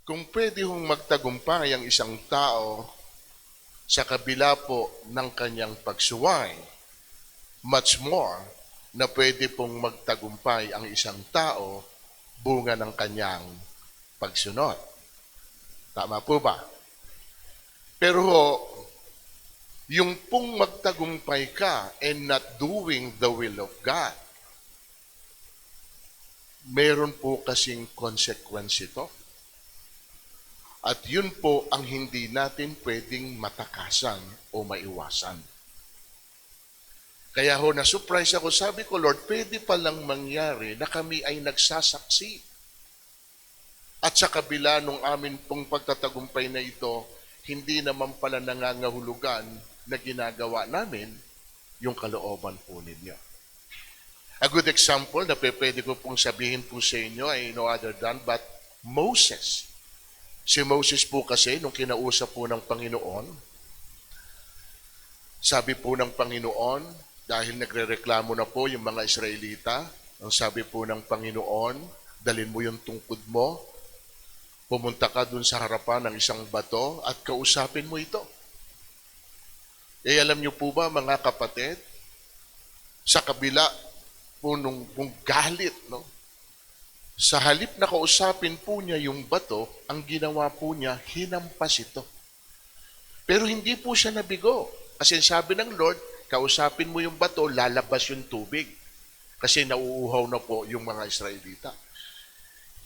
Kung pwede hong magtagumpay ang isang tao sa kabila po ng kanyang pagsuway, much more na pwede pong magtagumpay ang isang tao bunga ng kanyang pagsunod. Tama po ba? Pero yung pong magtagumpay ka and not doing the will of God, meron po kasing consequence ito. At yun po ang hindi natin pwedeng matakasan o maiwasan. Kaya na-surprise ako, sabi ko, Lord, pwede palang mangyari na kami ay nagsasaksi. At sa kabila nung amin pong pagtatagumpay na ito, hindi naman pala nangangahulugan na ginagawa namin yung kalooban po ninyo. A good example na pwede ko pong sabihin po sa inyo ay no other than but Moses. Si Moses po kasi, nung kinausap po ng Panginoon, sabi po ng Panginoon, dahil nagrereklamo na po yung mga Israelita, ang sabi po ng Panginoon, dalhin mo yung tungkod mo, pumunta ka dun sa harapan ng isang bato at kausapin mo ito. Alam niyo po ba mga kapatid, sa kabila po nung galit, no? Sa halip na kausapin po niya yung bato, ang ginawa po niya, hinampas ito. Pero hindi po siya nabigo. Kasi sabi ng Lord, kausapin mo yung bato, lalabas yung tubig. Kasi nauuhaw na po yung mga Israelita.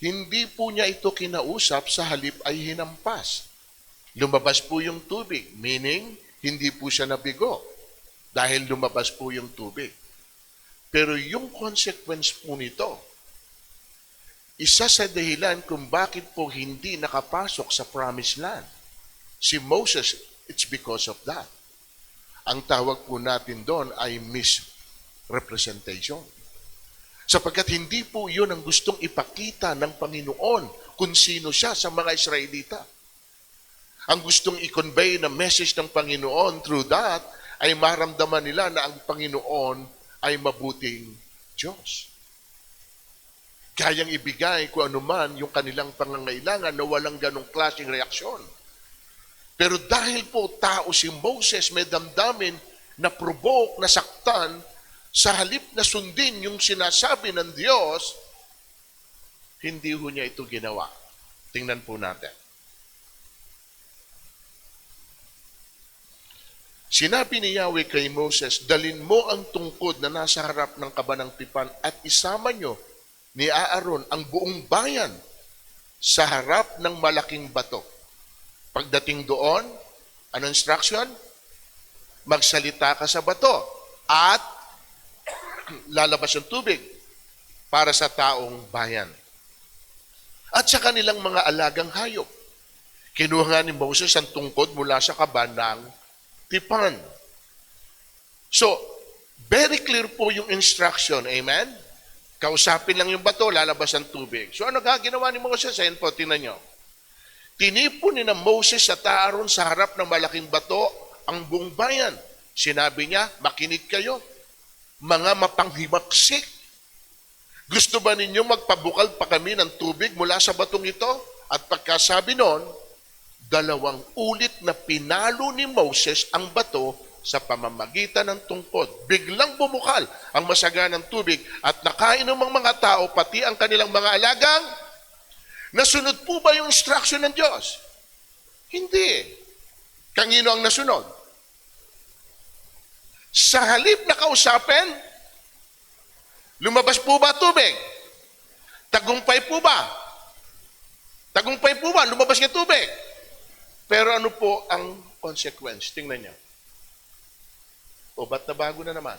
Hindi po niya ito kinausap, sa halip ay hinampas. Lumabas po yung tubig, meaning hindi po siya nabigo dahil lumabas po yung tubig. Pero yung consequence po nito, isa sa dahilan kung bakit po hindi nakapasok sa promised land si Moses, it's because of that. Ang tawag po natin doon ay misrepresentation. Sapagkat hindi po yun ang gustong ipakita ng Panginoon kung sino siya sa mga Israelita. Ang gustong i-convey na message ng Panginoon through that ay maramdaman nila na ang Panginoon ay mabuting Diyos. Kayang ibigay kung anuman yung kanilang pangangailangan na walang ganong klaseng reaksyon. Pero dahil po tao si Moses, may damdamin na provoke, na saktan, sa halip na sundin yung sinasabi ng Diyos, hindi ho niya ito ginawa. Tingnan po natin. Sinabi ni Yahweh kay Moses, dalhin mo ang tungkod na nasa harap ng kabanang tipan at isama nyo ni Aaron ang buong bayan sa harap ng malaking bato. Pagdating doon, ano instruction? Magsalita ka sa bato at lalabas ang tubig para sa taong bayan. At sa kanilang mga alagang hayop. Kinuha nga ni Moses ang tungkod mula sa kabanang tipan. So, very clear po yung instruction. Amen? Kausapin lang yung bato, lalabas ang tubig. So ano ginawa ni Moses? Ayan po, tingnan nyo. Tinipon ni na Moses at Aaron sa harap ng malaking bato ang buong bayan. Sinabi niya, makinig kayo, mga mapanghimaksik. Gusto ba ninyo magpabukal pa kami ng tubig mula sa batong ito? At pagkasabi noon, 2 ulit na pinalo ni Moses ang bato sa pamamagitan ng tungkod. Biglang bumukal ang masaganang tubig at nakainom ang mga tao, pati ang kanilang mga alagang. Nasunod po ba yung instruction ng Diyos? Hindi. Kanino ang nasunod? Sa halip na kausapin, lumabas po ba tubig? Tagumpay po ba? Tagumpay po ba? Lumabas yung tubig. Pero ano po ang consequence? Tingnan niyo. O ba't nabago na naman?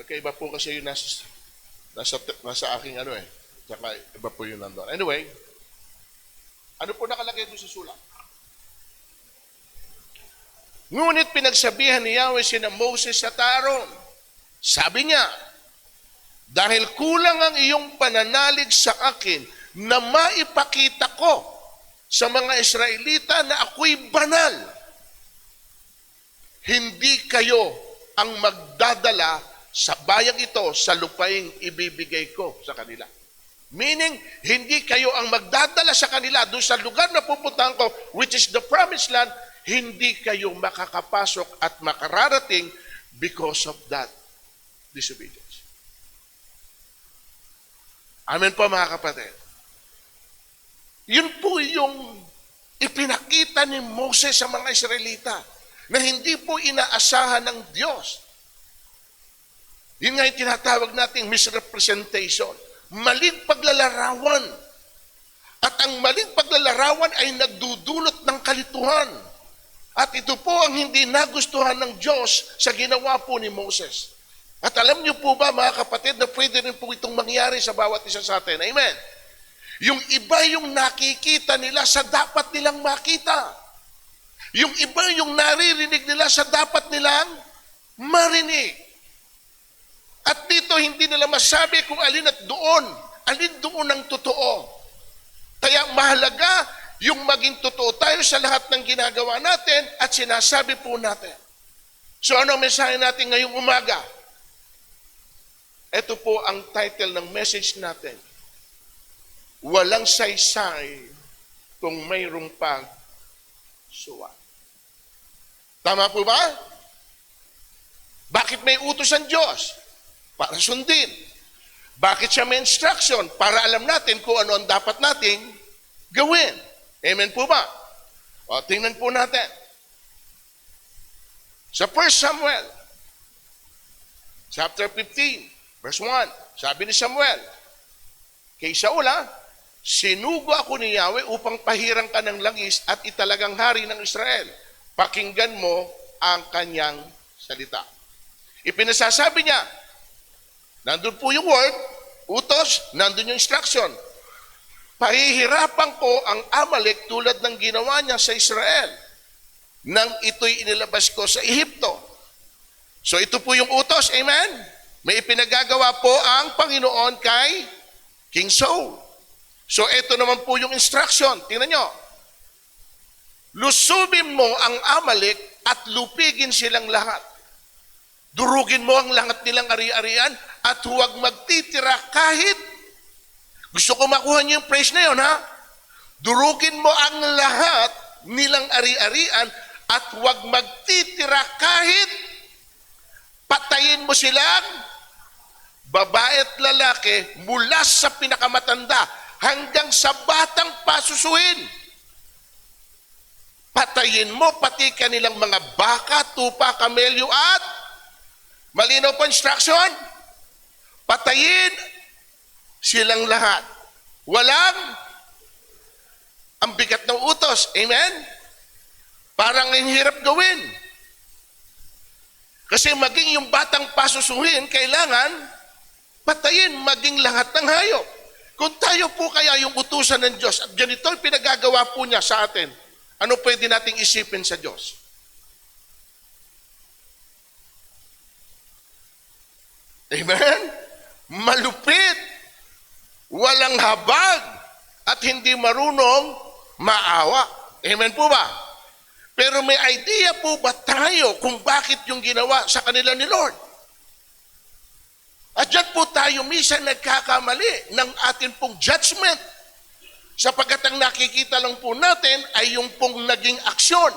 Iba po kasi yung nasa aking ano eh. Tsaka iba po yung nandun. Anyway, ano po nakalagay doon sa sulat? Ngunit pinagsabihan ni Yahweh sina Moses at Aaron. Sabi niya, dahil kulang ang iyong pananalig sa akin na maipakita ko sa mga Israelita na ako'y banal. Hindi kayo ang magdadala sa bayang ito, sa lupaing ibibigay ko sa kanila. Meaning, hindi kayo ang magdadala sa kanila doon sa lugar na pupuntahan ko, which is the promised land, hindi kayo makakapasok at makararating because of that disobedience. Amen po mga kapatid. Yun po yung ipinakita ni Moses sa mga Israelita na hindi po inaasahan ng Diyos. Yun nga yung tinatawag nating misrepresentation. Maling paglalarawan. At ang maling paglalarawan ay nagdudulot ng kalituhan. At ito po ang hindi nagustuhan ng Diyos sa ginawa po ni Moses. At alam niyo po ba mga kapatid na pwede rin po itong mangyari sa bawat isa sa atin. Amen. Yung iba yung nakikita nila sa dapat nilang makita. Yung iba yung naririnig nila sa dapat nilang marinig. At dito hindi nila masabi kung alin doon ang totoo. Kaya mahalaga yung maging totoo tayo sa lahat ng ginagawa natin at sinasabi po natin. So ano ang mensahe natin ngayong umaga? Ito po ang title ng message natin. Walang saysay kung mayroong pagsuwat. Tama po ba? Bakit may utos ang Diyos? Para sundin. Bakit siya may instruction? Para alam natin kung ano ang dapat nating gawin. Amen po ba? O, tingnan po natin. Sa 1 Samuel, chapter 15, verse 1, sabi ni Samuel, kay Saul, sinugo ako ni Yahweh upang pahirang ka ng langis at italagang hari ng Israel. Pakinggan mo ang kanyang salita. Ipinasasabi niya, nandun po yung word, utos, nandun yung instruction. Pahihirapan ko ang Amalek tulad ng ginawa niya sa Israel nang ito'y inilabas ko sa Ehipto. So ito po yung utos, amen? May ipinagagawa po ang Panginoon kay King Saul. So ito naman po yung instruction. Tingnan nyo. Lusubin mo ang Amalek at lupigin silang lahat. Durugin mo ang lahat nilang ari-arian at huwag magtitira kahit, gusto ko makuha niyo yung praise na yun, ha? Durugin mo ang lahat nilang ari-arian at huwag magtitira kahit patayin mo silang babae at lalaki mula sa pinakamatanda hanggang sa batang pasusuhin. Patayin mo pati kanilang mga baka, tupa, kamelyo at malinaw po instruction, patayin silang lahat. Walang ang bigat ng utos. Amen? Parang ang hirap gawin. Kasi maging yung batang pasusuhin, kailangan patayin maging lahat ng hayop. Kung tayo po kaya yung utusan ng Diyos, at ganito ang pinagagawa po niya sa atin, ano pwede nating isipin sa Diyos? Amen? Malupit, walang habag, at hindi marunong maawa. Amen po ba? Pero may idea po ba tayo kung bakit yung ginawa sa kanila ni Lord? At dyan po tayo minsan nagkakamali ng atin pong judgment. Sapagkat ang nakikita lang po natin ay yung pong naging aksyon.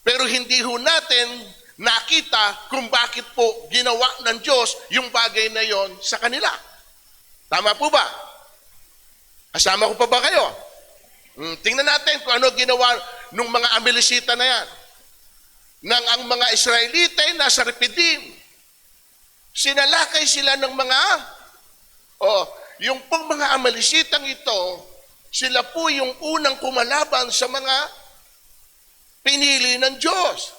Pero hindi ho natin nakita kung bakit po ginawa ng Diyos yung bagay na yon sa kanila. Tama po ba? Kasama ko pa ba kayo? Tingnan natin kung ano ginawa ng mga Amalekita na yan. Nang ang mga Israelita ay nasa Refidim, sinalakay sila ng mga, yung pong mga Amalekitang ito, sila po yung unang kumalaban sa mga pinili ng Diyos.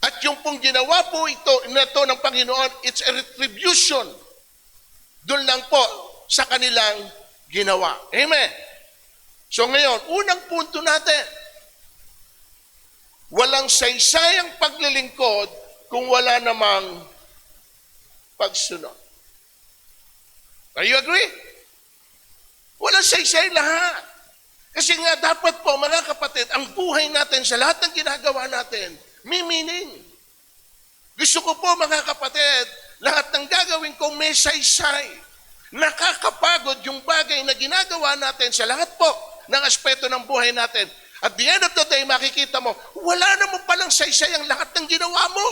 At yung pong ginawa po ito ng Panginoon, it's a retribution. Doon lang po sa kanilang ginawa. Amen. So ngayon, unang punto natin, walang saysayang paglilingkod kung wala namang pagsunod. Are you agree? Walang saysay lahat. Kasi nga dapat po, mga kapatid, ang buhay natin sa lahat ng ginagawa natin, may meaning. Gusto ko po mga kapatid, saysay. Nakakapagod yung bagay na ginagawa natin sa lahat po ng aspeto ng buhay natin. At the end of the day, makikita mo, wala naman palang saysay ang lahat ng ginawa mo.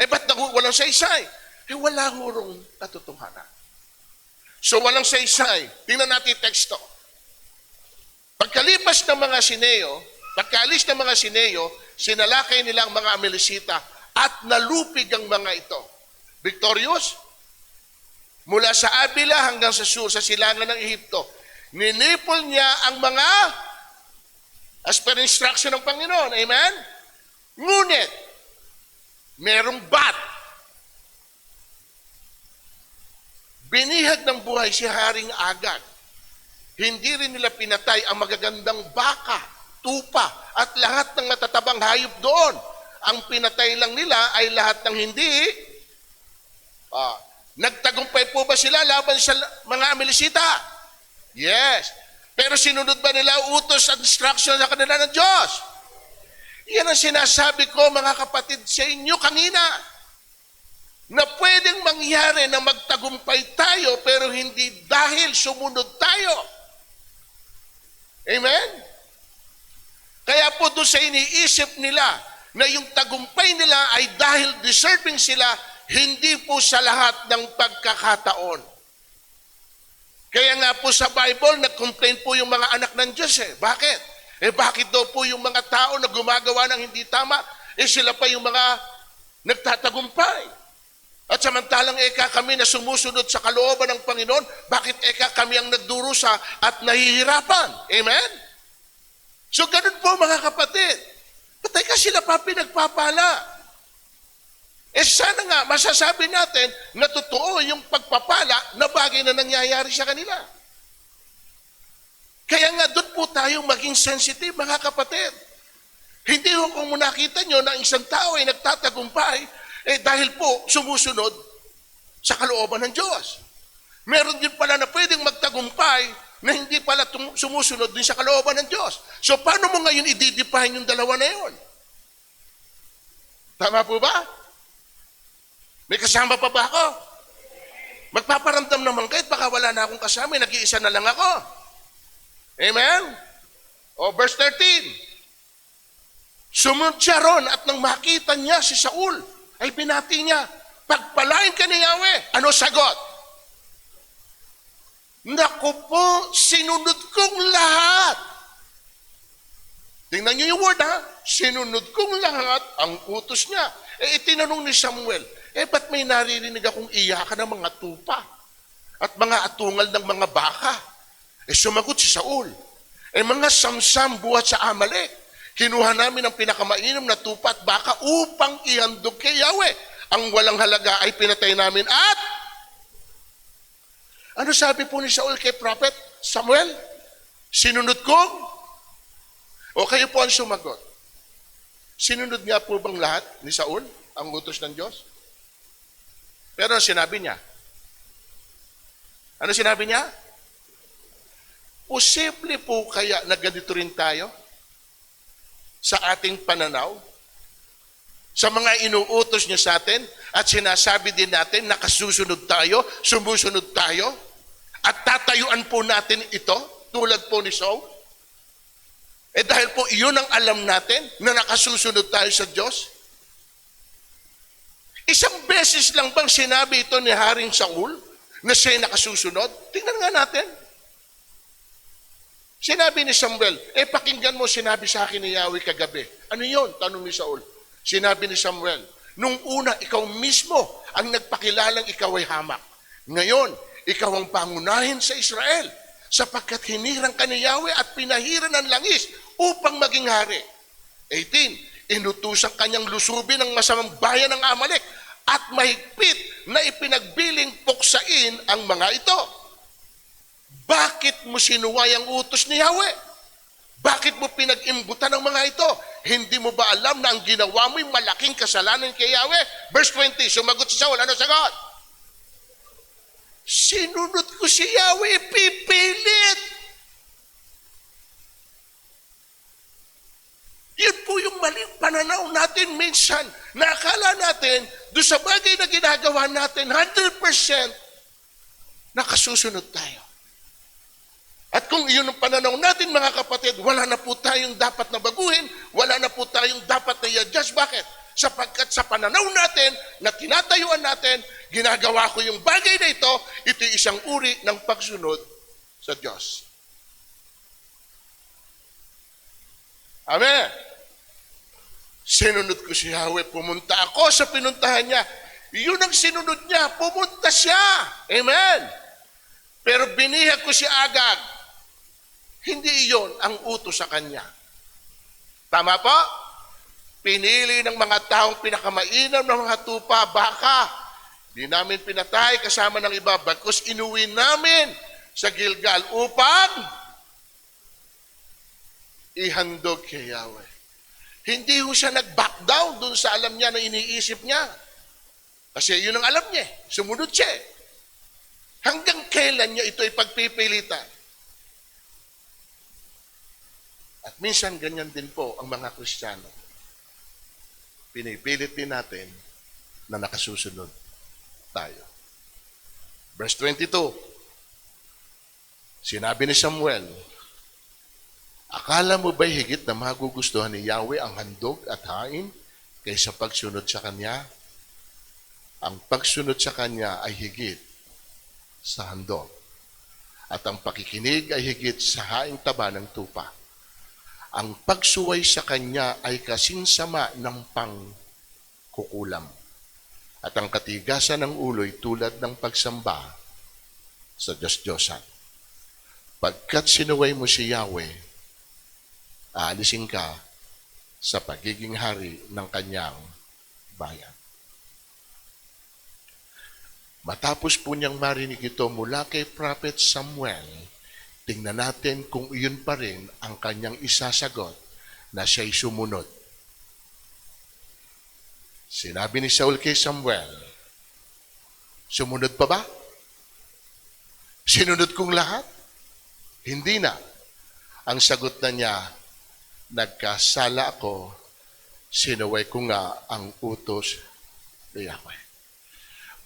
Ba't walang saysay? Wala hurong katotohanan. So walang saysay. Tingnan natin yung teksto. Pagkalipas ng mga Sineo, pagkaalis ng mga Sineo, sinalakay nila ang mga Amalekita at nalupig ang mga ito. Victorious? Mula sa Abila hanggang sa sur, sa silangan ng Ehipto. Ninipol niya ang mga as per instruction ng Panginoon. Amen? Ngunit, merong bat. Binihag ng buhay si Haring Agag. Hindi rin nila pinatay ang magagandang baka, tupa, at lahat ng matatabang hayop doon. Ang pinatay lang nila ay lahat ng hindi. Nagtagumpay po ba sila laban sa mga Amalekita? Yes. Pero sinunod ba nila utos at instruction sa kanila ng Diyos? Yan ang sinasabi ko, mga kapatid, sa inyo kanina. Na pwedeng mangyari na magtagumpay tayo pero hindi dahil sumunod tayo. Amen? Kaya po doon sa iniisip nila na yung tagumpay nila ay dahil deserving sila, hindi po sa lahat ng pagkakataon. Kaya nga po sa Bible, nag-complain po yung mga anak ng Diyos Bakit? Bakit daw po yung mga tao na gumagawa ng hindi tama, sila pa yung mga nagtatagumpay? At samantalang kami na sumusunod sa kalooban ng Panginoon, bakit kami ang nagdurusa at nahihirapan? Amen? So ganun po mga kapatid. Patay ka sila pa pinagpapala. Sana nga, masasabi natin na totoo yung pagpapala na bagay na nangyayari sa kanila. Kaya nga doon po tayong maging sensitive, mga kapatid. Hindi ho kung nakita nyo na isang tao ay nagtatagumpay, dahil po sumusunod sa kalooban ng Diyos. Meron din pala na pwedeng magtagumpay na hindi pala sumusunod din sa kalooban ng Diyos. So paano mo ngayon i-define yung dalawa na yun? Tama po ba? May kasama pa ba ako? Magpaparamdam naman kahit baka wala na akong kasama, nag-iisa na lang ako. Amen? Verse 13. Sumunod siya ron at nang makita niya si Saul, ay binati niya, pagpalain ka ni Yahweh. Ano sagot? Naku po, sinunod kong lahat. Tingnan niyo yung word Sinunod kong lahat ang utos niya. Itinanong ni Samuel, ba't may naririnig akong iyakan ng mga tupa at mga atungal ng mga baka? Sumagot si Saul, mga samsam buhat sa Amalek. Kinuha namin ang pinakamainam na tupa at baka upang ihandog kay Yahweh. Ang walang halaga ay pinatay namin at ano sabi po ni Saul kay Prophet Samuel? Sinunod kong? O kayo po ang sumagot. Sinunod nga po bang lahat ni Saul ang utos ng Diyos? Pero ano sinabi niya? Ano sinabi niya? Posible po kaya na ganito rin tayo? Sa ating pananaw, sa mga inuutos niya sa atin, at sinasabi din natin, nakasusunod tayo, sumusunod tayo, at tatayuan po natin ito, tulad po ni Saul. Dahil po iyon ang alam natin, na nakasusunod tayo sa Diyos. Isang beses lang bang sinabi ito ni Haring Saul, na siya'y nakasusunod? Tingnan nga natin. Sinabi ni Samuel, pakinggan mo sinabi sa akin ni Yahweh kagabi. Ano yun? Tanong ni Saul. Sinabi ni Samuel, nung una, ikaw mismo ang nagpakilalang ikaw ay hamak. Ngayon, ikaw ang pangunahin sa Israel, sapagkat hinirang ka ni Yahweh at pinahiran ng langis upang maging hari. 18, inutusang kanyang lusubin ang masamang bayan ng Amalek at mahigpit na ipinagbiling puksain ang mga ito. Bakit mo sinuway ang utos ni Yahweh? Bakit mo pinag-imbutan ang mga ito? Hindi mo ba alam na ang ginawa mo'y malaking kasalanan kay Yahweh? Verse 20, sumagot si Saul. Ano sagot? Sinunod ko si Yahweh, pipilit. Yun po yung maling pananaw natin minsan. Nakala natin, doon sa bagay na ginagawa natin, 100% nakasusunod tayo. At kung iyon ang pananaw natin, mga kapatid, wala na po tayong dapat na baguhin, wala na po tayong dapat na i-adjust. Bakit? Sapagkat sa pananaw natin, na tinatayuan natin, ginagawa ko yung bagay na ito'y isang uri ng pagsunod sa Diyos. Amen. Sinunod ko si Yahweh, pumunta ako sa pinuntahan niya. Yun ang sinunod niya, pumunta siya. Amen. Pero binihag ko si Agag. Hindi iyon ang utos sa kanya. Tama po? Pinili ng mga taong pinakamainam ng mga tupa, baka. Di namin pinatay kasama ng iba, bagkus inuwi namin sa Gilgal upang ihandog kay Yahweh. Hindi ho siya nag-back down dun sa alam niya na iniisip niya. Kasi yun ang alam niya. Sumunod siya. Hanggang kailan niya ito'y pagpipilitan? At minsan ganyan din po ang mga Kristiyano. Pinipilit din natin na nakasusunod tayo. Verse 22. Sinabi ni Samuel, akala mo ba'y higit na magugustuhan ni Yahweh ang handog at hain kaysa pagsunod sa Kanya? Ang pagsunod sa Kanya ay higit sa handog. At ang pakikinig ay higit sa haing taba ng tupa. Ang pagsuway sa Kanya ay kasing sama ng pangkukulam. At ang katigasan ng ulo'y tulad ng pagsamba sa Diyos-Diyosan. Pagkat sinuway mo si Yahweh, aalisin ka sa pagiging hari ng Kanyang bayan. Matapos po niyang marinig ito mula kay Prophet Samuel, tingnan natin kung iyon pa rin ang kanyang isasagot na siya'y sumunod. Sinabi ni Saul kay Samuel, sumunod pa ba? Sinunod kong lahat? Hindi na. Ang sagot na niya, nagkasala ako, sinuway ko nga ang utos ni Yahweh.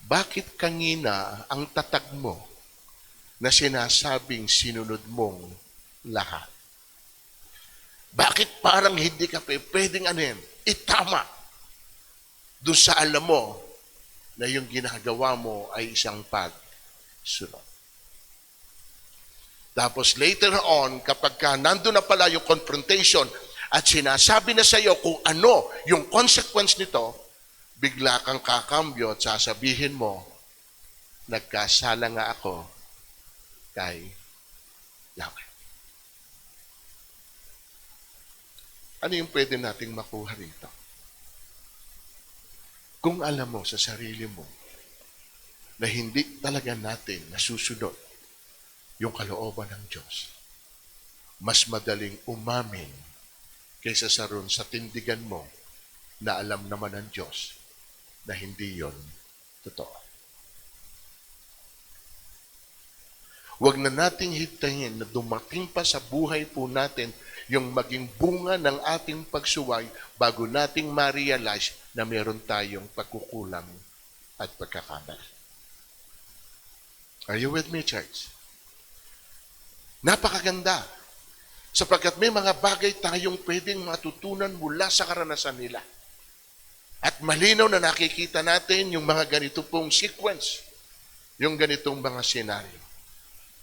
Bakit kanina ang tatag mo na sinasabing sinunod mong lahat? Bakit parang hindi ka pwedeng itama doon sa alam mo na yung ginagawa mo ay isang pagsunod? Tapos later on, kapag ka nandun na pala yung confrontation at sinasabi na sa iyo kung ano yung consequence nito, bigla kang kakambyo at sasabihin mo, nagkasala nga ako kay Yahweh. Ano yung pwede nating makuha rito? Kung alam mo sa sarili mo na hindi talaga natin nasusunod yung kalooban ng Diyos, mas madaling umamin kaysa sa ron sa tindigan mo na alam naman ng Diyos na hindi yon totoo. Huwag na nating hintayin na dumating pa sa buhay po natin yung maging bunga ng ating pagsuway bago nating ma-realize na meron tayong pagkukulang at pagkakamali. Are you with me, church? Napakaganda. Sapagkat may mga bagay tayong pwedeng matutunan mula sa karanasan nila. At malinaw na nakikita natin yung mga ganito pong sequence, yung ganitong mga senaryo.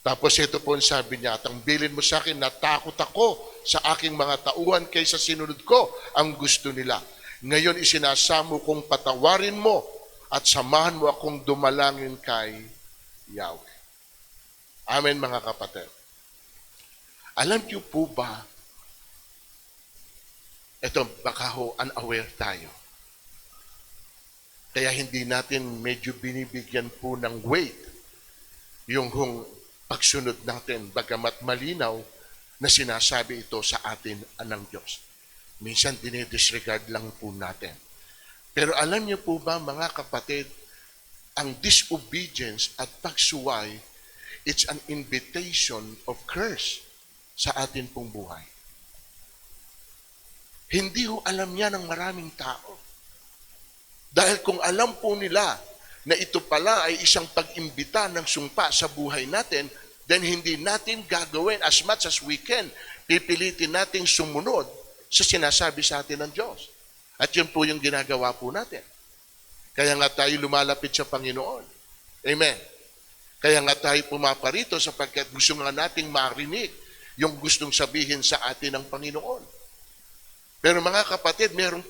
Tapos ito po ang sabi niya, at ang bilin mo sa akin, natakot ako sa aking mga tauhan kaysa sinunod ko ang gusto nila. Ngayon isinasamo kong patawarin mo at samahan mo akong dumalangin kay Yahweh. Amen, mga kapatid. Alam niyo po ba, ito baka ho unaware tayo. Kaya hindi natin medyo binibigyan po ng weight yung pagsunod natin, bagamat malinaw na sinasabi ito sa atin ng Diyos. Minsan dinidisregard lang po natin. Pero alam niyo po ba, mga kapatid, ang disobedience at pagsuway, it's an invitation of curse sa atin pong buhay. Hindi ho alam yan ng maraming tao. Dahil kung alam po nila na ito pala ay isang pag-imbita ng sumpa sa buhay natin, then hindi natin gagawin as much as we can. Pipilitin nating sumunod sa sinasabi sa atin ng Diyos. At yun po yung ginagawa po natin. Kaya nga tayo lumalapit sa Panginoon. Amen. Kaya nga tayo pumaparito sapagkat gusto nga nating marinig yung gustong sabihin sa atin ng Panginoon. Pero mga kapatid, meron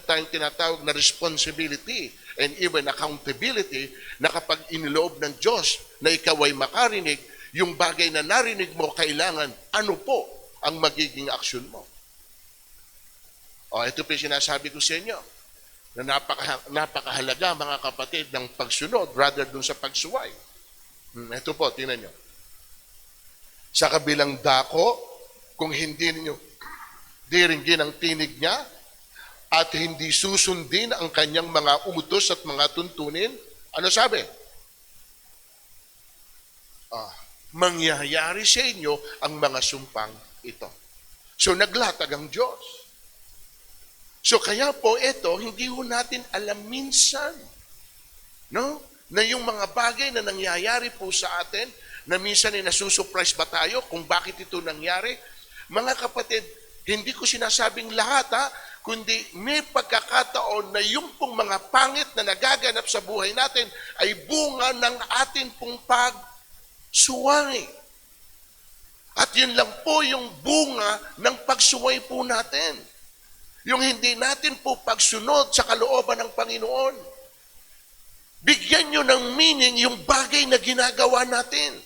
tayong tinatawag na responsibility and even accountability na kapag iniloob ng Diyos na ikaw ay makarinig, yung bagay na narinig mo, kailangan ano po ang magiging aksyon mo. Ito po yung sinasabi ko sa inyo na napakahalaga mga kapatid ng pagsunod rather dun sa pagsuway. Ito po, tingnan nyo. Sa kabilang dako, kung hindi ninyo diringgin ang tinig niya at hindi susundin ang kanyang mga utos at mga tuntunin, ano sabi? Mangyayari sa inyo ang mga sumpang ito. So naglatag ang Diyos. So kaya po ito, hindi ho natin alam minsan, no? Na yung mga bagay na nangyayari po sa atin, na minsan ay nasusurprise ba tayo kung bakit ito nangyari? Mga kapatid, hindi ko sinasabing lahat kundi may pagkakataon na yung pong mga pangit na nagaganap sa buhay natin ay bunga ng atin pong pagsuway. At yun lang po yung bunga ng pagsuway po natin. Yung hindi natin po pagsunod sa kalooban ng Panginoon. Bigyan nyo ng meaning yung bagay na ginagawa natin.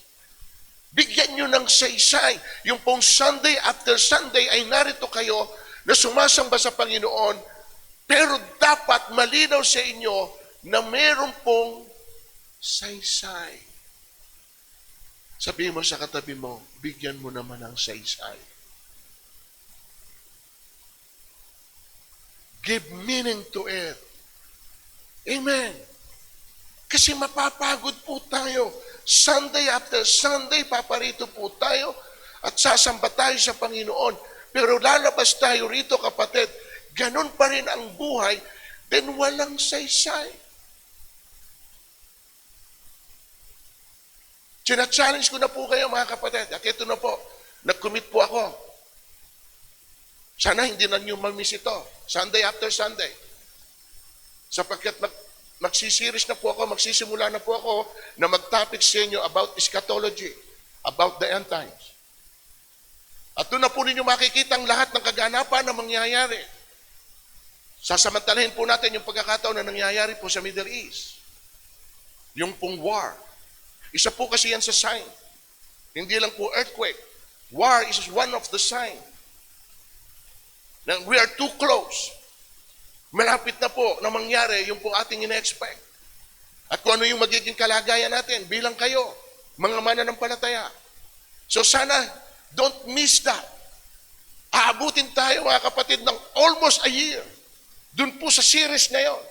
Bigyan nyo ng saysay. Yung pong Sunday after Sunday ay narito kayo na sumasamba sa Panginoon, pero dapat malinaw sa inyo na meron pong saysay. Sabihin mo sa katabi mo, bigyan mo naman ng saysay. Give meaning to it. Amen. Kasi mapapagod po tayo. Sunday after Sunday, paparito po tayo at sasamba tayo sa Panginoon. Pero lalabas tayo rito, kapatid, ganun pa rin ang buhay, then walang saysay. China-challenge ko na po kayo, mga kapatid. At ito na po, nag-commit po ako. Sana hindi na nyo mamiss ito. Sunday after Sunday. Sapagkat magsisiris na po ako, magsisimula na po ako na mag-topic sa inyo about eschatology, about the end times. At doon na po ninyo makikita ang lahat ng kaganapan na mangyayari. Sasamantalahin po natin yung pagkakataon na nangyayari po sa Middle East. Yung pong war. Isa po kasi yan sa sign. Hindi lang po earthquake. War is one of the sign. Na we are too close. Malapit na po na mangyari yung po ating ina-expect. At kung ano yung magiging kalagayan natin bilang kayo, mga mananampalataya. So sana, don't miss that. Aabutin tayo, mga kapatid, ng almost a year. Doon po sa series na yon.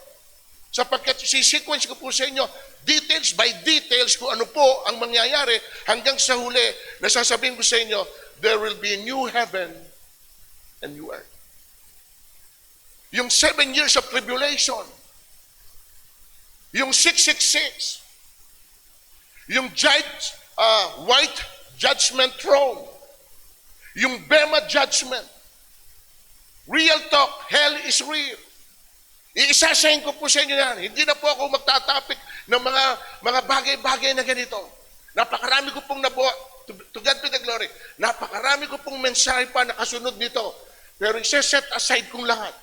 Sapagkat si-sequence ko po sa inyo, details by details kung ano po ang mangyayari hanggang sa huli, nasasabihin ko sa inyo, there will be a new heaven and new earth. Yung 7 years of tribulation, yung 666, yung white judgment throne, yung Bema judgment, real talk, hell is real. Iisasahin ko po sa inyo yan. Hindi na po ako magtatapik ng mga bagay-bagay na ganito. Napakarami ko pong nabuha, to God be the glory, napakarami ko pong mensahe pa na kasunod nito. Pero isa-set aside kong lahat.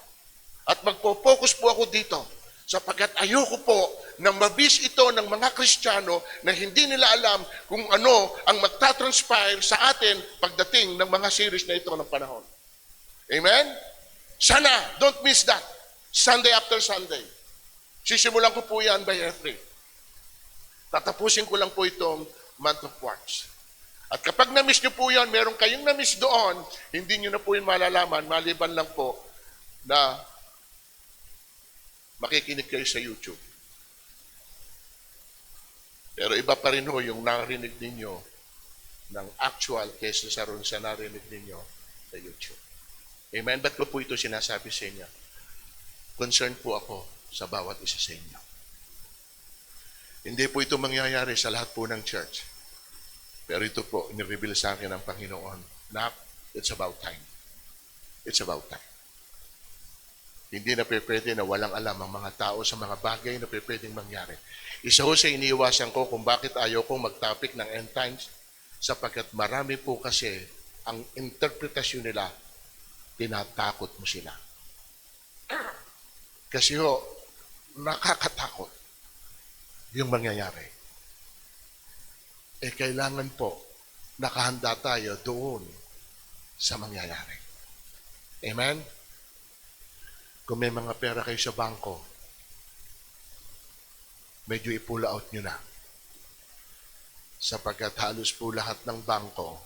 At magpo-focus po ako dito sapagkat ayoko po na mabis ito ng mga Kristiyano na hindi nila alam kung ano ang magta-transpire sa atin pagdating ng mga series na ito ng panahon. Amen? Sana, don't miss that. Sunday after Sunday. Sisimulan ko po yan by April. Tatapusin ko lang po itong month of March. At kapag na-miss nyo po yan, meron kayong na-miss doon, hindi nyo na po yun malalaman, maliban lang po na makikinig kayo sa YouTube. Pero iba pa rin ho yung narinig ninyo ng actual kesa sa ron sa narinig ninyo sa YouTube. Amen? Ba't ko po ito sinasabi sa inyo? Concerned po ako sa bawat isa sa inyo. Hindi po ito mangyayari sa lahat po ng church. Pero ito po, nireveal sa akin ng Panginoon na it's about time. It's about time. Hindi na pwede na walang alam ang mga tao sa mga bagay na pwedeng mangyari. Isa ho sa iniiwasan ko kung bakit ayaw kong mag-topic ng end times, sapagkat marami po kasi ang interpretasyon nila, tinatakot mo sila. Kasi ho, nakakatakot yung mangyayari. Kailangan po, nakahanda tayo doon sa mangyayari. Amen? Kung may mga pera kayo sa bangko, medyo i-pull out nyo na. Sapagkat halos po lahat ng bangko,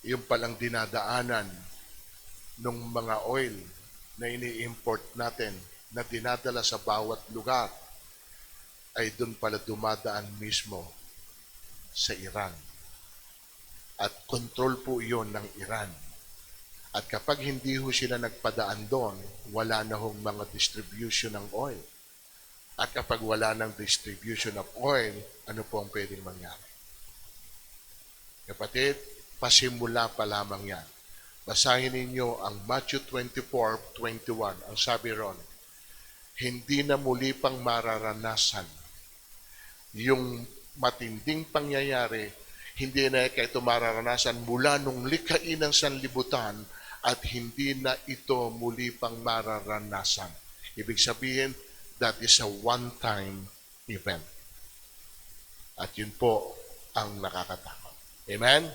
yung palang dinadaanan ng mga oil na ini-import natin, na dinadala sa bawat lugar, ay doon pala dumadaan mismo sa Iran. At control po iyon ng Iran. At kapag hindi ho sila nagpadaan doon, wala na hong mga distribution ng oil. At kapag wala ng distribution of oil, ano po ang pwedeng mangyari? Kapatid, pasimula pa lamang yan. Basahin ninyo ang Matthew 24:21. Ang sabi ron, hindi na muli pang mararanasan yung matinding pangyayari, hindi na ito mararanasan mula nung likhain ng sanlibutan at hindi na ito muli pang mararanasan. Ibig sabihin, that is a one-time event. At yun po ang nakakatakot. Amen?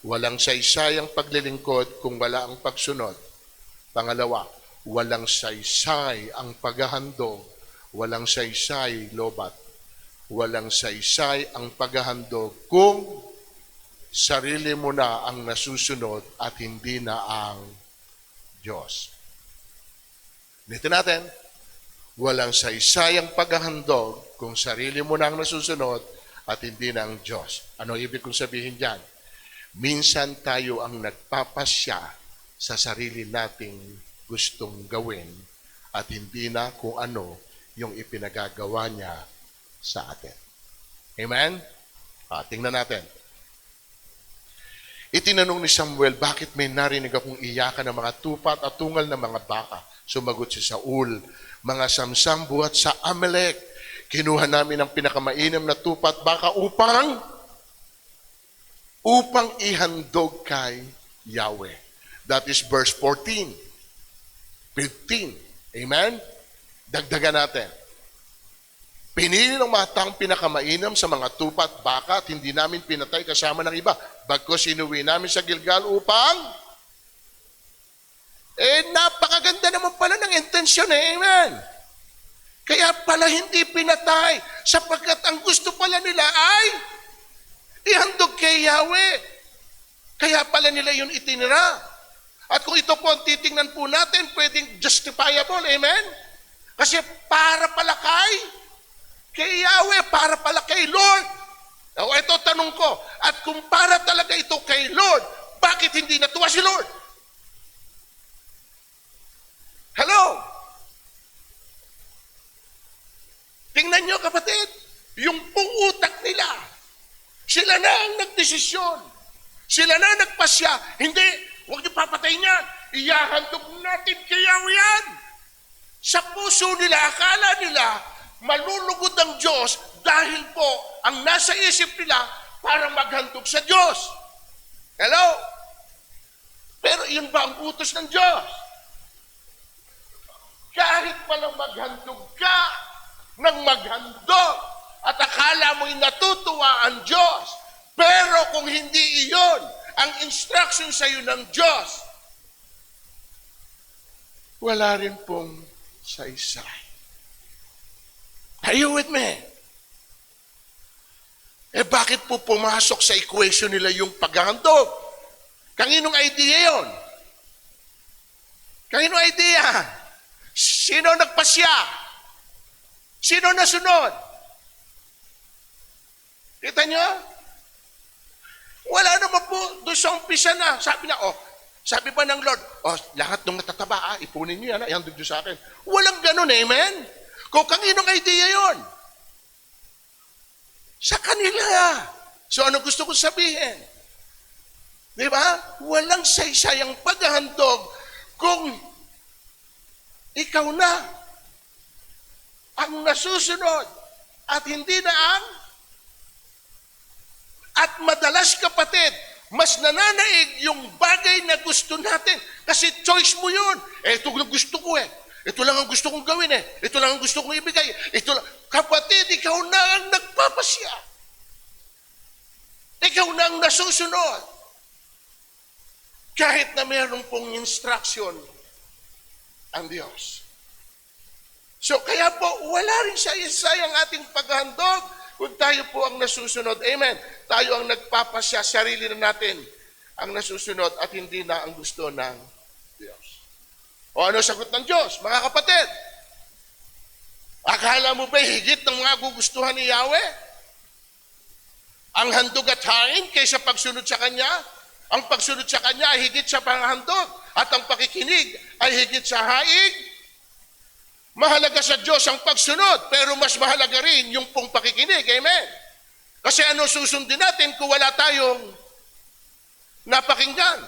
Walang saysayang paglilingkod kung wala ang pagsunod. Pangalawa, walang saysay ang paghahandog, walang saysay lobat. Walang saysay ang paghahandog kung sarili mo na ang nasusunod at hindi na ang Diyos. Dito natin, walang saysay ang paghahandog kung sarili mo na ang nasusunod at hindi na ang Diyos. Ano ibig kong sabihin dyan? Minsan tayo ang nagpapasya sa sarili nating gustong gawin at hindi na kung ano yung ipinagagawa niya sa atin. Amen? Tingnan natin. Itinanong ni Samuel, bakit may narinig akong iyakan ng mga tupat at tungal ng mga baka? Sumagot si Saul, mga samsam buhat sa Amalek. Kinuha namin ang pinakamainam na tupat baka upang ihandog kay Yahweh. That is verse 14. 15. Amen? Dagdagan natin. Pinili ng matang pinakamainam sa mga tupat baka at hindi namin pinatay kasama ng iba. Bagkus inuwi namin sa Gilgal upang napakaganda naman pala ng intensyon amen. Kaya pala hindi pinatay sapagkat ang gusto pala nila ay ihandog kay Yahweh. Kaya pala nila yun itinira. At kung ito po ang titingnan po natin, pwedeng justifiable, amen? Kasi para pala kay Yahweh, para pala kay Lord. O ito tanong ko, at kung para talaga ito kay Lord, bakit hindi natuwa si Lord? Hello? Tingnan nyo kapatid, yung pong utak nila, sila na ang nagdesisyon. Sila na nagpasya. Hindi, huwag niyo papatayin yan. Iyahandog natin kay Yahweh yan. Sa puso nila, akala nila, malulugod ang Diyos dahil po ang nasa isip nila para maghandog sa Diyos. Hello? Pero yun ba ang utos ng Diyos? Kahit palang maghandog ka ng maghandog at akala mo'y natutuwa ang Diyos, pero kung hindi iyon ang instruction sa iyo ng Diyos, wala rin pong saysay. Are you with me? Bakit po pumasok sa equation nila yung paghahandog? Kaninong idea yon? Kaninong idea? Sino nagpasya? Sino nasunod? Kita nyo? Wala naman po doon sa umpisa na. Sabi na, Sabi pa ng Lord, lahat ng natataba, ipunin niyo yan, ihandog niyo sa akin. Walang ganun, amen? Kung kaninong idea yon? Sa kanila. So ano gusto ko sabihin? Di ba? Walang saysayang paghahandog kung ikaw na ang nasusunod at hindi na ang at madalas kapatid, mas nananaig yung bagay na gusto natin. Kasi choice mo yun. Ito lang gusto ko eh. Ito lang ang gusto kong gawin eh. Ito lang ang gusto kong ibigay. Ito lang. Kapatid, ikaw na ang nagpapasya. Ikaw na ang nasusunod. Kahit na meron pong instruction ang Diyos. So kaya po, wala rin sayang ating paghandog kung tayo po ang nasusunod. Amen. Tayo ang nagpapasya, sarili na natin ang nasusunod at hindi na ang gusto ng Diyos. O ano sagot ng Diyos, mga kapatid? Akala mo ba higit ng mga gugustuhan ni Yahweh? Ang handog at hain kaysa pagsunod sa Kanya? Ang pagsunod sa Kanya ay higit sa panghandog at ang pakikinig ay higit sa haig? Mahalaga sa Diyos ang pagsunod, pero mas mahalaga rin yung pong pakikinig. Amen? Kasi ano susundin natin kung wala tayong napakinggan?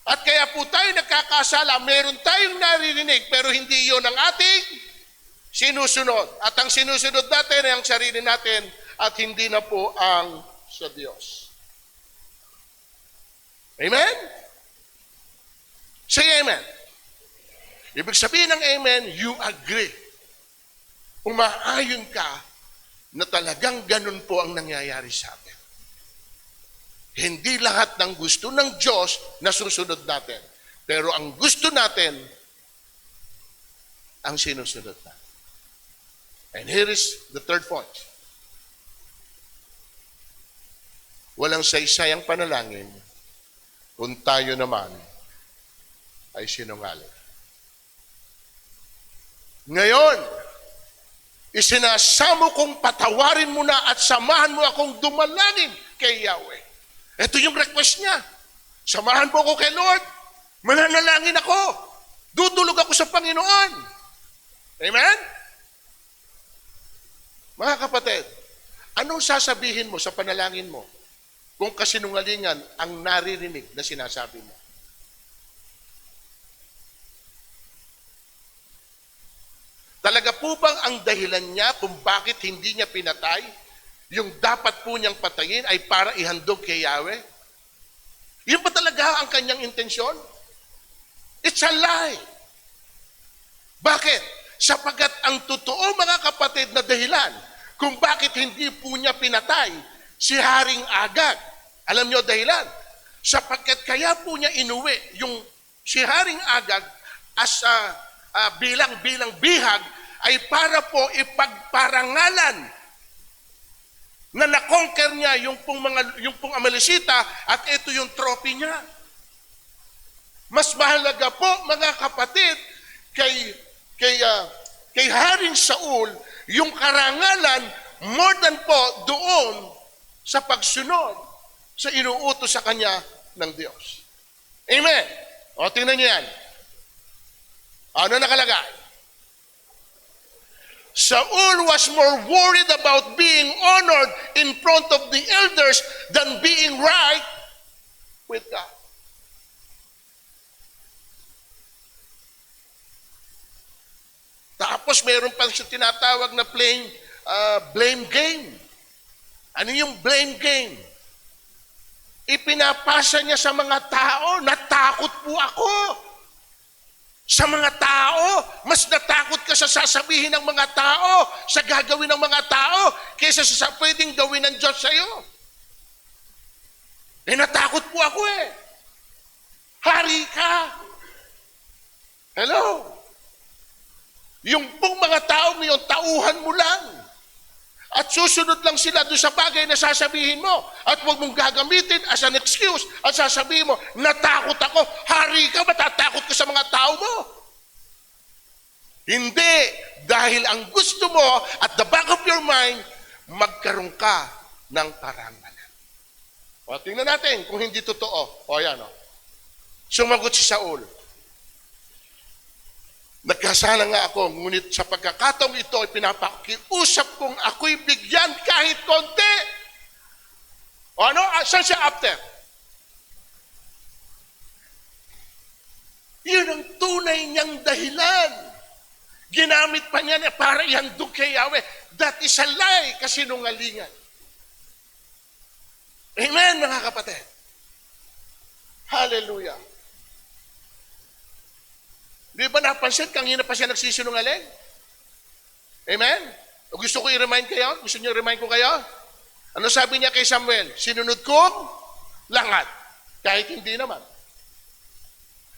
At kaya po tayo nagkakasala, meron tayong naririnig, pero hindi yon ang ating sinusunod. At ang sinusunod natin ay ang sarili natin at hindi na po ang sa Diyos. Amen? Say amen. Ibig sabihin ng amen, you agree. Umaayon ka na talagang ganun po ang nangyayari sa atin. Hindi lahat ng gusto ng Diyos na susunod natin. Pero ang gusto natin, ang sinusunod natin. And here is the third point. Walang saysayang panalangin kung tayo naman ay sinungaling. Ngayon, isinasamo kong patawarin mo na at samahan mo akong dumalangin kay Yahweh. Ito yung request niya. Samahan mo ako kay Lord. Mananalangin ako. Dudulog ako sa Panginoon. Amen? Mga kapatid, anong sasabihin mo sa panalangin mo kung kasinungalingan ang naririnig na sinasabi mo? Talaga po bang ang dahilan niya kung bakit hindi niya pinatay, yung dapat po niyang patayin ay para ihandog kay Yahweh? Yun ba talaga ang kanyang intensyon? It's a lie. Bakit? Sapagkat ang totoo mga kapatid na dahilan kung bakit hindi po niya pinatay si Haring Agag. Alam niyo dahilan? Sapagkat kaya po niya inuwi yung si Haring Agag as bilang bihag ay para po ipagparangalan na na-conquer niya yung pong Amalesita at ito yung trophy niya. Mas mahalaga po mga kapatid kay Haring Saul yung karangalan more than po doon sa pagsunod sa inuutos sa kanya ng Diyos. Amen. O tingnan niyo yan. Ano nakalagay? Saul was more worried about being honored in front of the elders than being right with God. Tapos mayroon pa siya tinatawag na blame game. Ano yung blame game? Ipinapasa niya sa mga tao, natakot po ako. Sa mga tao, mas natakot ka sa sasabihin ng mga tao, sa gagawin ng mga tao, kaysa sa pwedeng gawin ng Diyos sa iyo. Natakot po ako eh. Hari ka. Hello? Yung pong mga tao ngayon, tauhan mo lang. At susunod lang sila doon sa bagay na sasabihin mo. At huwag mong gagamitin as an excuse at sasabihin mo, natakot ako. Hari ka, matatakot ka sa mga tao mo. Hindi. Dahil ang gusto mo at the back of your mind, magkaroon ka ng karangalan. O, tingnan natin kung hindi totoo. O, yan o. Sumagot si Saul, nagkasala nga ako, ngunit sa pagkakataong ito ay pinapakiusap kong ako'y bigyan kahit konti. O ano? Saan siya after? Yun ang tunay niyang dahilan. Ginamit pa niya na para ihandog kay Yahweh. That is a lie, kasinungalingan. Amen, mga kapatid. Hallelujah. Di ba napansin, kanina pa siya nagsisinungaling? Amen? O gusto ko i-remind kayo? Gusto niyo i-remind ko kayo? Ano sabi niya kay Samuel? Sinunod kong lahat. Kahit hindi naman.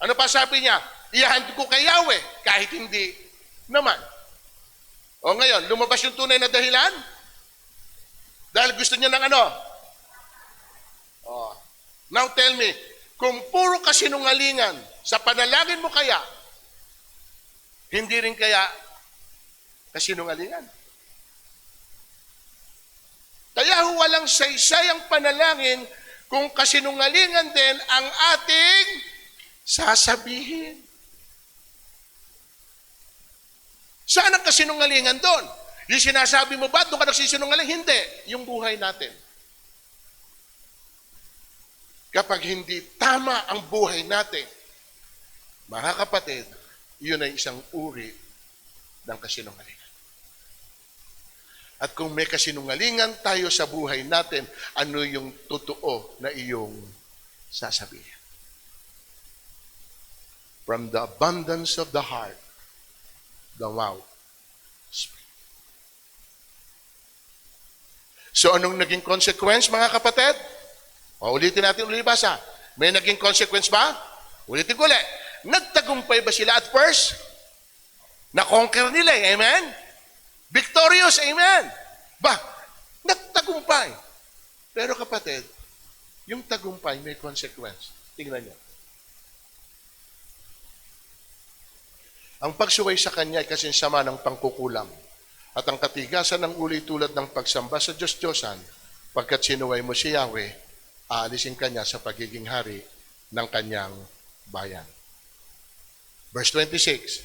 Ano pa sabi niya? Iyahandog ko kay Yahweh. Kahit hindi naman. O ngayon, lumabas yung tunay na dahilan? Dahil gusto niya ng ano? Now tell me, kung puro kasinungalingan, sa panalangin mo kaya, hindi rin kaya kasinungalingan. Kaya walang saysay ang panalangin kung kasinungalingan din ang ating sasabihin. Saan ang kasinungalingan doon? Yung sinasabi mo ba, doon ka nagsisinungaling? Hindi. Yung buhay natin. Kapag hindi tama ang buhay natin, mga kapatid, yun ay isang uri ng kasinungalingan. At kung may kasinungalingan tayo sa buhay natin, ano yung totoo na iyong sasabihin? From the abundance of the heart, the mouth speaks. So anong naging consequence, mga kapatid? Ulitin natin ulit basa. May naging consequence ba? Ulitin ko ulit. Nagtagumpay ba sila at first? Na-conquer nila, amen? Victorious, amen? Ba, nagtagumpay. Pero kapatid, yung tagumpay may consequence. Tingnan niyo. Ang pagsuway sa kanya ay kasinsama ng pangkukulam at ang katigasan ng ulo tulad ng pagsamba sa Diyos-Diyosan, pagkat sinuway mo si Yahweh, aalisin kanya sa pagiging hari ng kanyang bayan. Verse 26,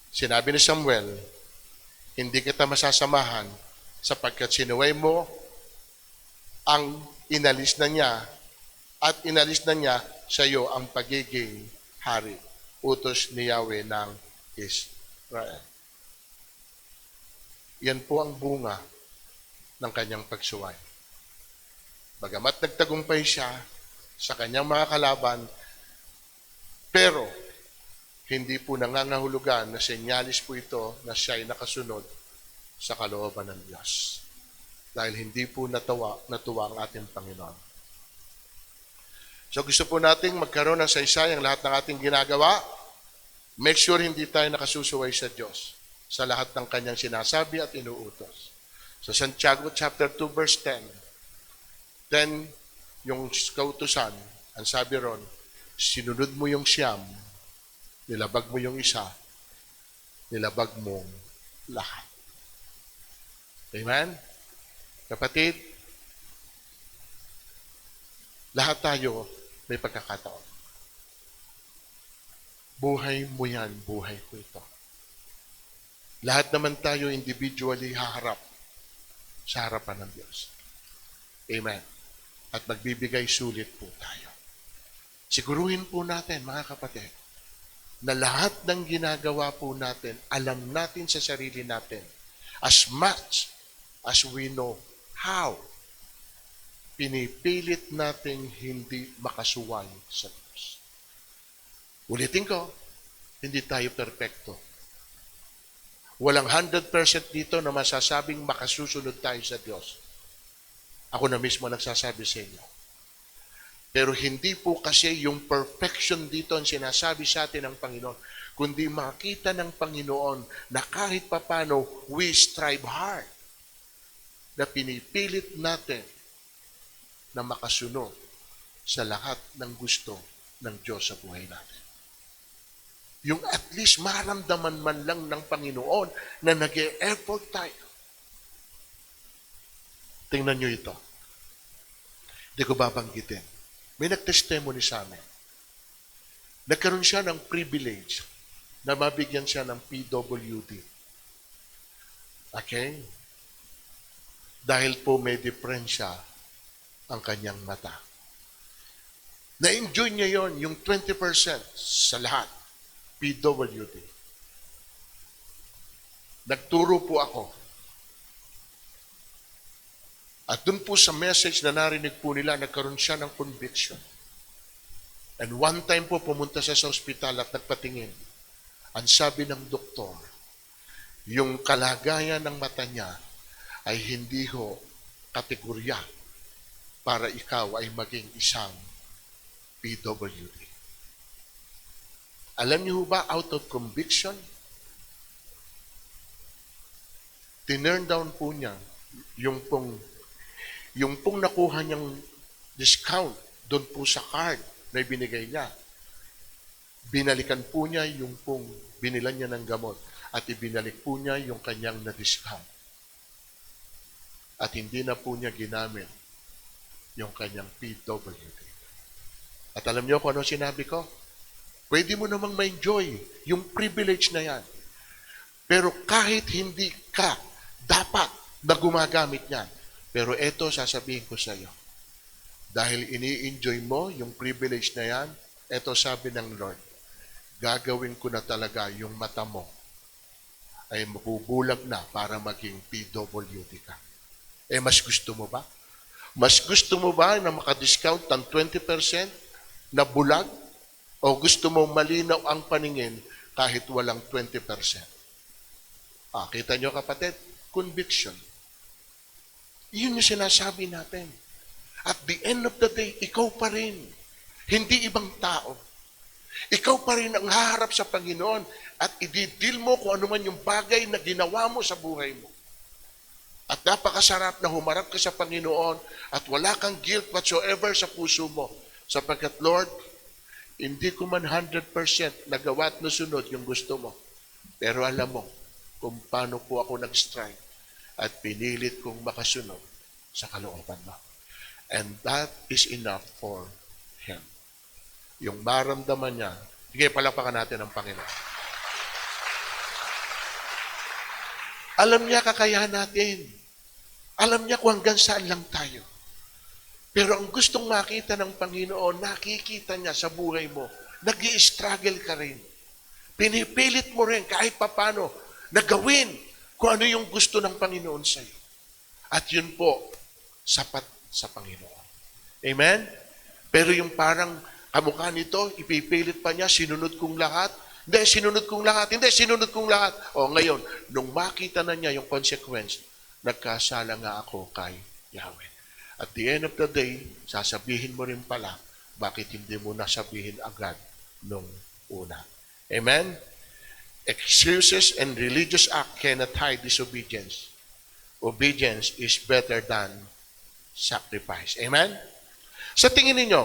sinabi ni Samuel, hindi kita masasamahan sapagkat sinuway mo ang inalis na niya at inalis na niya sa iyo ang pagiging hari. Utos ni Yahweh ng Israel. Yan po ang bunga ng kanyang pagsuway. Bagamat nagtagumpay siya sa kanyang mga kalaban, pero hindi po nangangahulugan na senyalis po ito na siya ay nakasunod sa kalooban ng Diyos. Dahil hindi po natuwa ang ating Panginoon. So gusto po nating magkaroon ng saysay ang lahat ng ating ginagawa. Make sure hindi tayo nakasusuway sa Diyos sa lahat ng kanyang sinasabi at inuutos. Sa Santiago chapter 2 verse 10, yung kautusan, ang sabi ron, sinunod mo yung siyam, nilabag mo yung isa, nilabag mong lahat. Amen? Kapatid, lahat tayo may pagkakataon. Buhay mo yan, buhay ko ito. Lahat naman tayo individually haharap sa harapan ng Diyos. Amen. At magbibigay sulit po tayo. Siguruhin po natin, mga kapatid, na lahat ng ginagawa po natin, alam natin sa sarili natin, as much as we know how, pinipilit natin hindi makasuway sa Diyos. Ulitin ko, hindi tayo perpekto. Walang 100% dito na masasabing makasusunod tayo sa Diyos. Ako na mismo nagsasabi sa inyo. Pero hindi po kasi yung perfection dito ang sinasabi sa atin ng Panginoon, kundi makita ng Panginoon na kahit papano we strive hard, na pinipilit natin na makasunod sa lahat ng gusto ng Diyos sa buhay natin. Yung at least maramdaman man lang ng Panginoon na nag-e-effort tayo. Tingnan nyo ito. Hindi ko babanggitin. May nag-testimony sa amin. nagkaroon siya ng privilege na mabigyan siya ng PWD. Okay? Dahil po may diferensya ang kanyang mata. Na-enjoy niya yon, yung 20% sa lahat, PWD. Nagturo po ako. At dun po sa message na narinig po nila, nagkaroon siya ng conviction. And one time po, pumunta siya sa ospital at nagpatingin. Ang sabi ng doktor, yung kalagayan ng mata niya ay hindi ho kategorya para ikaw ay maging isang PWD. Alam niyo ba, out of conviction, tinurn down po niya yung pong nakuha niyang discount doon po sa card na ibinigay niya. Binalikan po niya yung pong binilan niya ng gamot at ibinalik po niya yung kanyang na-discount. At hindi na po niya ginamit yung kanyang PWD. At alam niyo kung ano sinabi ko? Pwede mo namang ma-enjoy yung privilege na yan. Pero kahit hindi ka dapat na gumagamit niyan, pero eto sasabihin ko sa iyo. Dahil ini-enjoy mo yung privilege na yan, eto sabi ng Lord, gagawin ko na talaga yung mata mo ay mabubulag na para maging PWD ka. Eh, mas gusto mo ba? Mas gusto mo ba na makadiscount ng 20% na bulag? O gusto mo malinaw ang paningin kahit walang 20%? Kita nyo kapatid? Conviction. Yun yung sinasabi natin. At the end of the day, ikaw pa rin. Hindi ibang tao. Ikaw pa rin ang haharap sa Panginoon at i-deal mo kung ano man yung bagay na ginawa mo sa buhay mo. At napakasarap na humarap ka sa Panginoon at wala kang guilt whatsoever sa puso mo. Sapagkat, Lord, hindi ko man 100% nagawa at nasunod yung gusto mo. Pero alam mo kung paano po ako nag-strive at pinilit kong makasunod sa kalooban mo. And that is enough for him. Yung maramdaman niya, sige, palakpakan natin ang Panginoon. Alam niya kakayahan natin. Alam niya kung hanggang saan lang tayo. Pero ang gustong makita ng Panginoon, nakikita niya sa buhay mo, nag-i-struggle ka rin. Pinipilit mo rin kahit papano na gawin kung ano yung gusto ng Panginoon sa iyo. At yun po, sapat sa Panginoon. Amen? Pero yung parang kamukha nito, ipipilit pa niya, sinunod kong lahat. Hindi, sinunod kong lahat. Hindi, sinunod kong lahat. O ngayon, nung makita na niya yung consequence, nagkasala nga ako kay Yahweh. At the end of the day, sasabihin mo rin pala, bakit hindi mo nasabihin agad nung una. Amen? Excuses and religious act cannot hide disobedience. Obedience is better than sacrifice. Amen? Sa tingin ninyo,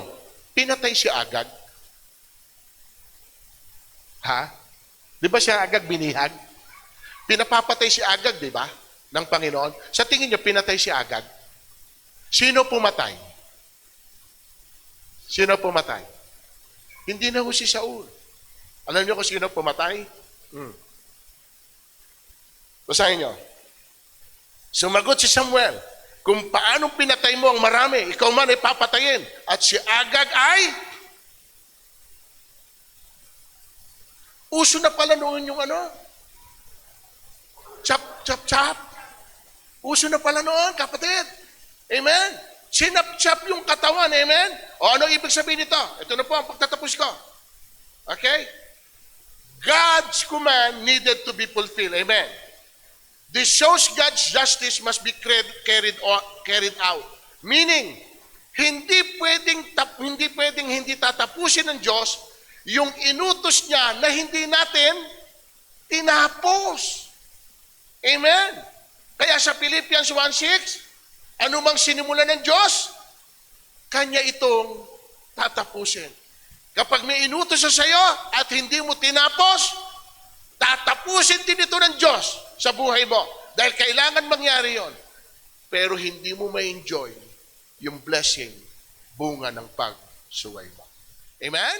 pinatay si Agag? Ha? Di ba siya Agag binihag? Pinapapatay si Agag, di ba? Ng Panginoon. Sa tingin niyo, pinatay si Agag? Sino pumatay? Sino pumatay? Hindi na ho si Saul. Alam niyo kung sino pumatay? Basahin niyo. Sumagot si Samuel, kung paano pinatay mo ang marami, ikaw man ay papatayin. At si Agag ay uso na pala noon yung ano? Chop, chop, chop. Uso na pala noon, kapatid. Amen? Sinap-chop yung katawan, amen? O ano ibig sabihin nito? Ito na po ang pagtatapos ko. Okay? God's command needed to be fulfilled, amen? This shows God's justice must be carried out. Meaning, hindi pwedeng hindi tatapusin ng Diyos yung inutos niya na hindi natin tinapos. Amen? Kaya sa Philippians 1:6, anumang sinimula ng Diyos, Kanya itong tatapusin. Kapag may inutos siya sa iyo at hindi mo tinapos, tatapusin din ito ng Diyos sa buhay mo. Dahil kailangan mangyari yon. Pero hindi mo ma-enjoy yung blessing, bunga ng pagsuway mo. Amen?